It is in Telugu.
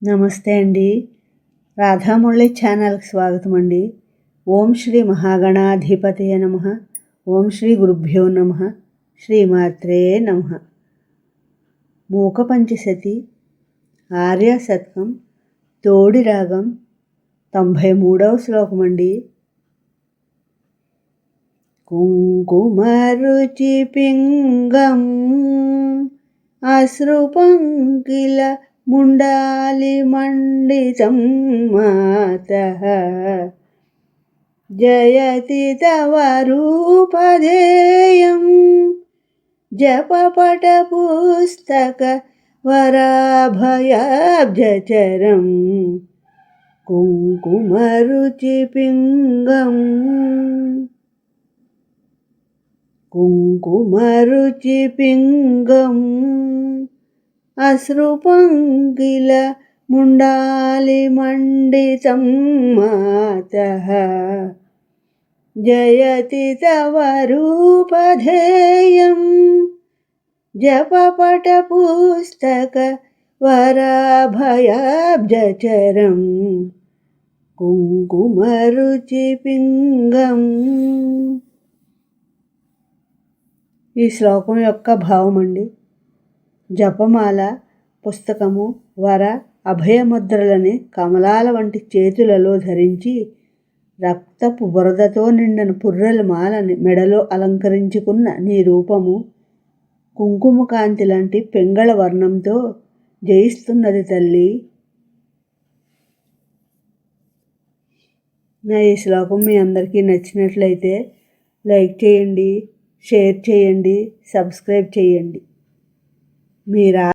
నమస్తే అండి. రాధామురళి ఛానల్కి స్వాగతం అండి. ఓం శ్రీ మహాగణాధిపతయ నమః. ఓం శ్రీ గురుభ్యో నమః. శ్రీమాత్రే నమః. మూక పంచశతి ఆర్య శతకం తోడి రాగం 93వ శ్లోకం అండి. కుంకుమరుచి పింగం అశ్రుపంకిల ముండాలి మండితం మాతః జయతి తవ రూపధేయం జపపట పుస్తక వరాభయాబ్జచరం కుంకుమరుచి పింగం కుంకుమరుచి పింగం అశ్రుపంకిల ముండాలి మండితం మాతః జయతి తవ రూపధేయం జపపట పుస్తక వరాభయాబ్జచరం కుంకుమరుచి పింగం. ఈ శ్లోకం యొక్క భావం అండి. జపమాల, పుస్తకము, వర, అభయముద్రలని కమలాల వంటి చేతులలో ధరించి రక్తపు బురదతో నిండిన పుర్రెల మాలని మెడలో అలంకరించుకున్న నీ రూపము కుంకుమ కాంతి లాంటి పెంగళ వర్ణంతో జయిస్తున్నది తల్లి. నా ఈ శ్లోకం మీ అందరికీ నచ్చినట్లయితే లైక్ చేయండి, షేర్ చేయండి, సబ్స్క్రైబ్ చేయండి. మీరా